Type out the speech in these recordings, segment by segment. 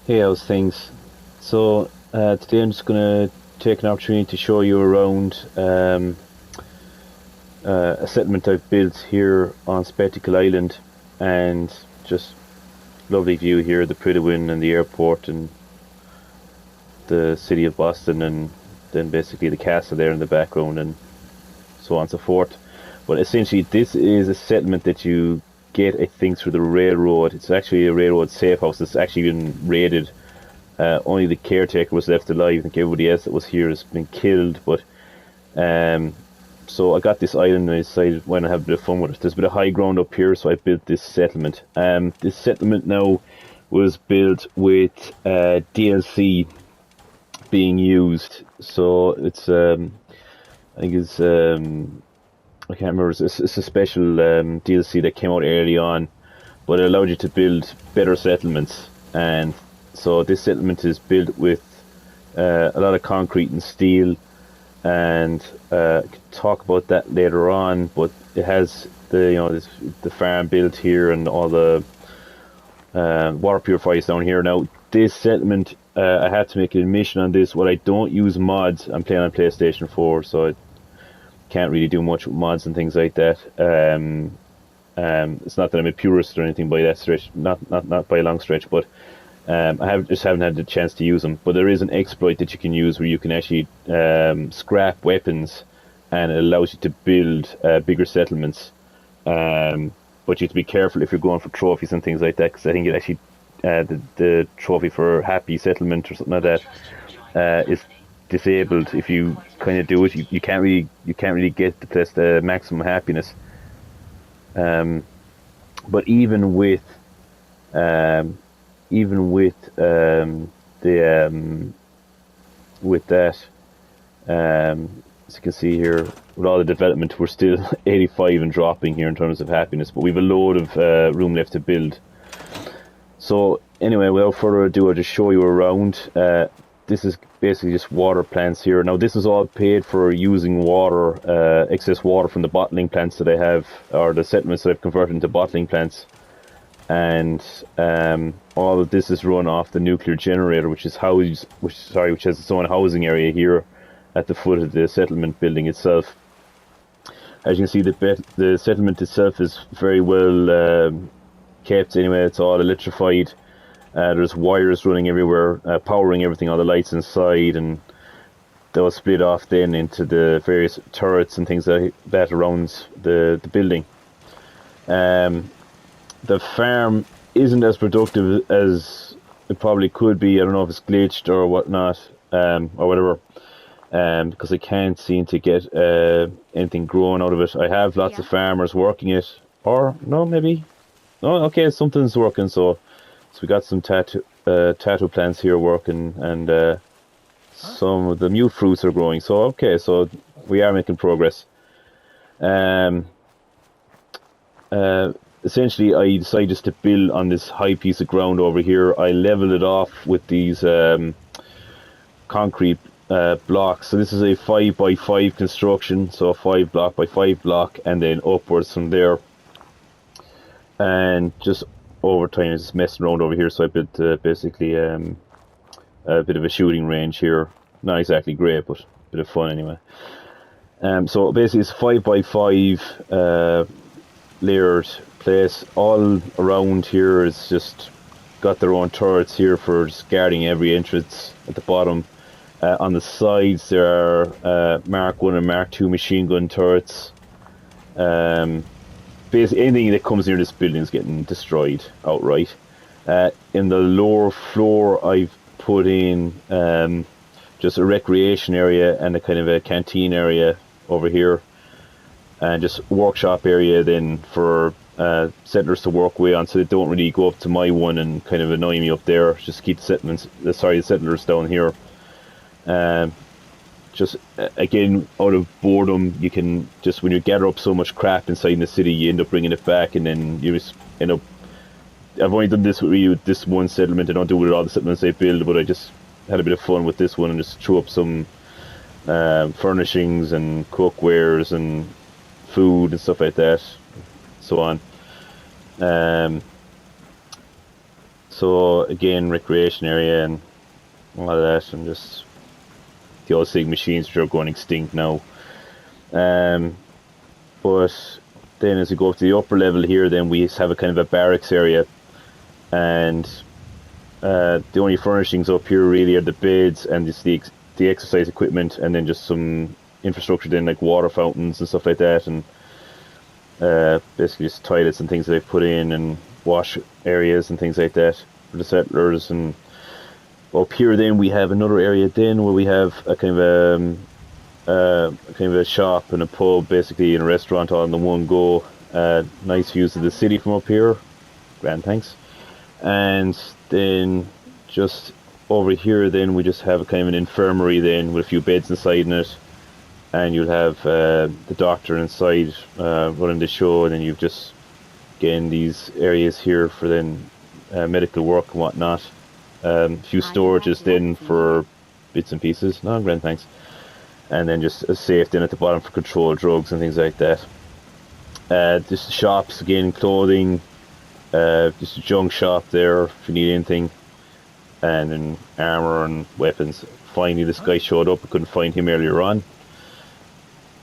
Hey, how's things? So, today I'm just gonna take an opportunity to show you around a settlement I've built here on Spectacle Island, and just lovely view here, the Prydwen and the airport and the city of Boston, and then basically the castle there in the background, and so on and so forth. But essentially, this is a settlement that you get, I think, through the railroad. It's actually a railroad safe house. It's actually been raided. Only the caretaker was left alive. I think everybody else that was here has been killed. But um, so I got this island and I decided why not have a bit of fun with it. There's a bit of high ground up here, so I built this settlement. This settlement now was built with DLC being used. So it's I think it's I can't remember. It's a special DLC that came out early on, but it allowed you to build better settlements. And so this settlement is built with a lot of concrete and steel, and I could talk about that later on. But it has the farm built here and all the water purifiers down here. Now this settlement, I had to make an admission on this. Well, I don't use mods. I'm playing on PlayStation 4, so I can't really do much with mods and things like that. It's not that I'm a purist or anything by that stretch, not by a long stretch, but just haven't had the chance to use them. But there is an exploit that you can use where you can actually scrap weapons, and it allows you to build bigger settlements. But you have to be careful if you're going for trophies and things like that, because I think it actually the trophy for happy settlement or something like that is disabled if you kind of do it. You can't really get the place the maximum happiness. But the with that, as you can see here, with all the development, we're still 85 and dropping here in terms of happiness, but we've a load of room left to build. So anyway, without further ado, I'll just show you around. This is basically just water plants here. Now this is all paid for using water, excess water from the bottling plants that I have, or the settlements that I've converted into bottling plants. And all of this is run off the nuclear generator, which has its own housing area here at the foot of the settlement building itself. As you can see, the settlement itself is very well kept. Anyway, it's all electrified. There's wires running everywhere, powering everything, all the lights inside, and they'll split off then into the various turrets and things like that around the building. The farm isn't as productive as it probably could be. I don't know if it's glitched or whatnot, or whatever, because I can't seem to get anything growing out of it. I have lots of farmers working it, or no, maybe. Oh, okay, something's working. So we got some tattoo plants here working, and some of the mute fruits are growing. So okay, so we are making progress. Essentially, I decided just to build on this high piece of ground over here. I leveled it off with these concrete blocks. So this is a 5x5 construction, so a 5 block by 5 block, and then upwards from there. And just over time, just messing around over here. So I built basically a bit of a shooting range here. Not exactly great, but a bit of fun anyway. So basically, it's 5x5 layered place. All around here is just got their own turrets here for just guarding every entrance at the bottom. On the sides there are Mark 1 and Mark 2 machine gun turrets. Basically anything that comes near this building is getting destroyed outright. In the lower floor I've put in just a recreation area and a kind of a canteen area over here, and just workshop area then for settlers to work away on, so they don't really go up to my one and kind of annoy me up there. Just keep the settlers down here. Just again, out of boredom, you can just, when you gather up so much crap inside the city, you end up bringing it back, and then you just end up. I've only done this with this one settlement. I don't do it with all the settlements I build, but I just had a bit of fun with this one and just threw up some furnishings and cookwares and food and stuff like that, so on. So again, recreation area and all of that, and just the old sig machines which are going extinct now. Um, but then as we go up to the upper level here, then we have a kind of a barracks area, and the only furnishings up here really are the beds and just the exercise equipment, and then just some infrastructure then like water fountains and stuff like that, and basically just toilets and things that they've put in, and wash areas and things like that for the settlers. And up here then we have another area then where we have a kind of a shop and a pub basically, and a restaurant all in the one go. Nice views of the city from up here. Grand, thanks. And then just over here then we just have a kind of an infirmary then with a few beds inside in it, and you'll have the doctor inside running the show, and then you've just again these areas here for then medical work and whatnot. A few storages then for bits and pieces. No, grand, thanks. And then just a safe then at the bottom for controlled drugs and things like that. Just shops again, clothing, just a junk shop there if you need anything, and then armor and weapons. Finally this guy showed up, I couldn't find him earlier on.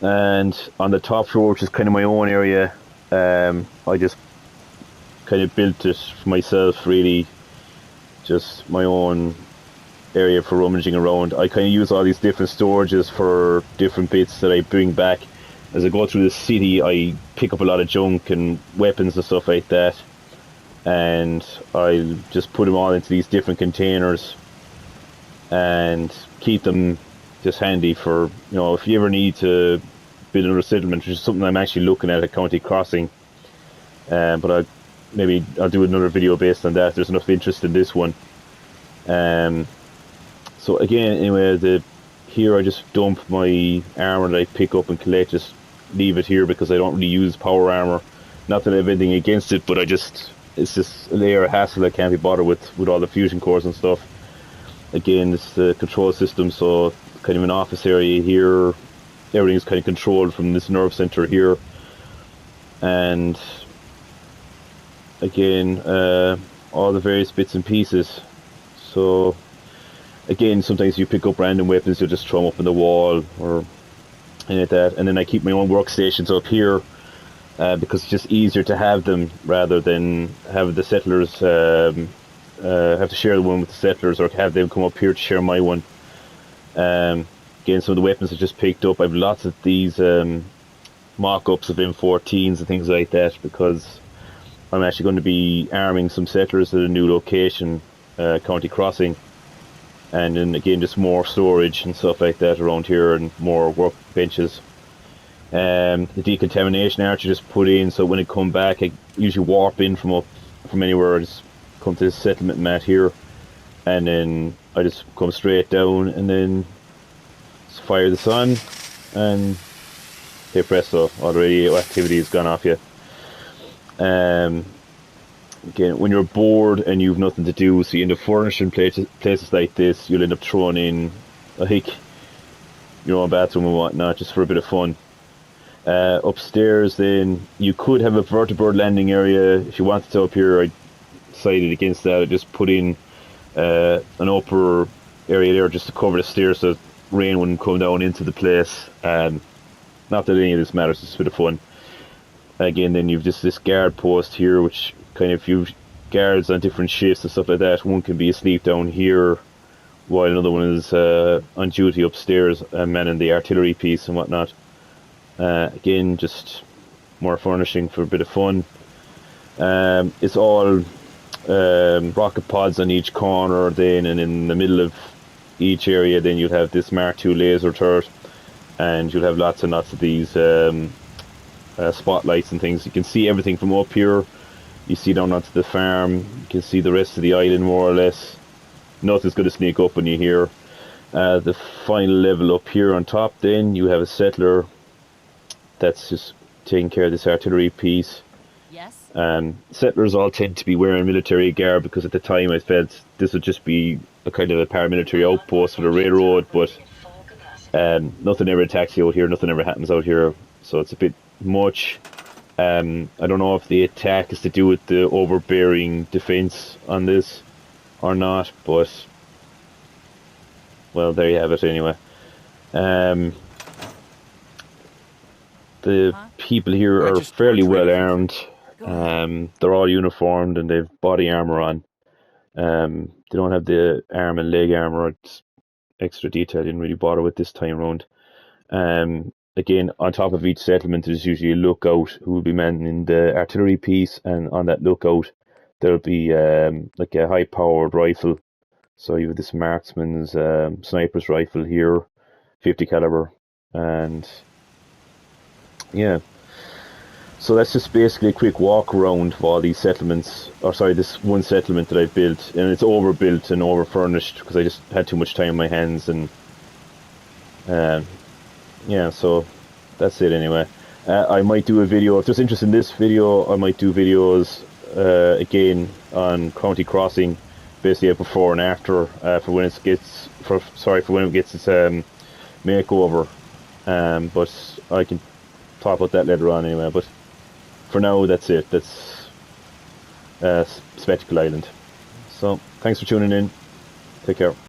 And on the top floor, which is kind of my own area, I just kind of built it for myself really, just my own area for rummaging around. I kind of use all these different storages for different bits that I bring back. As I go through the city, I pick up a lot of junk and weapons and stuff like that, and I just put them all into these different containers and keep them just handy for, you know, if you ever need to build another settlement, which is something I'm actually looking at County Crossing. But I'll do another video based on that. There's enough interest in this one. So again, anyway, here I just dump my armor that I pick up and collect, just leave it here because I don't really use power armor. Not that I have anything against it, but it's just a layer of hassle I can't be bothered with all the fusion cores and stuff. Again, it's the control system, so kind of an office area here. Everything is kind of controlled from this nerve center here. And again, all the various bits and pieces. So again, sometimes you pick up random weapons, you'll just throw them up in the wall or anything like that. And then I keep my own workstations up here because it's just easier to have them rather than have the settlers have to share the one with the settlers, or have them come up here to share my one. Again, some of the weapons I just picked up, I have lots of these mock-ups of M14s and things like that, because I'm actually going to be arming some settlers at a new location, County Crossing. And then again, just more storage and stuff like that around here, and more workbenches. The decontamination arch I just put in, so when it come back, I usually warp in from anywhere. I just come to this settlement mat here, and then I just come straight down, and then just fire this on, and hey presto, all the radio activity has gone off you. Again, when you're bored and you've nothing to do, so you end up furnishing places like this, you'll end up throwing in like your own bathroom and whatnot, just for a bit of fun. Upstairs then, you could have a vertibird landing area if you wanted to up here. I decided against that. I just put in an upper area there just to cover the stairs so rain wouldn't come down into the place. Not that any of this matters, it's a bit of fun. Again, then you've just this guard post here, which kind of few guards on different shifts and stuff like that. One can be asleep down here while another one is on duty upstairs, manning the artillery piece and whatnot. Again, just more furnishing for a bit of fun. It's all rocket pods on each corner then, and in the middle of each area then you'll have this Mark II laser turret, and you'll have lots and lots of these spotlights and things. You can see everything from up here. You see down onto the farm, you can see the rest of the island more or less. Nothing's going to sneak up on you here. The final level up here on top then, you have a settler that's just taking care of this artillery piece. Yes. Settlers all tend to be wearing military garb, because at the time I felt this would just be a kind of a paramilitary outpost for the railroad, but nothing ever attacks you out here, nothing ever happens out here, so it's a bit much. I don't know if the attack is to do with the overbearing defense on this, or not, but well, there you have it anyway. The people here are fairly well armed. They're all uniformed and they've body armor on. They don't have the arm and leg armor. It's extra detail. I didn't really bother with this time round. Again, on top of each settlement, there's usually a lookout who will be manning the artillery piece, and on that lookout, there'll be like a high-powered rifle. So you have this marksman's sniper's rifle here, 50 caliber, and yeah. So that's just basically a quick walk around of all these settlements, or sorry, this one settlement that I've built, and it's overbuilt and over-furnished because I just had too much time on my hands, and yeah, so that's it anyway. I might do a video, if there's interest in this video, I might do videos again on County Crossing, basically a before and after for when it gets its makeover. But I can talk about that later on anyway. But for now, that's it. That's Spectacle Island. So thanks for tuning in. Take care.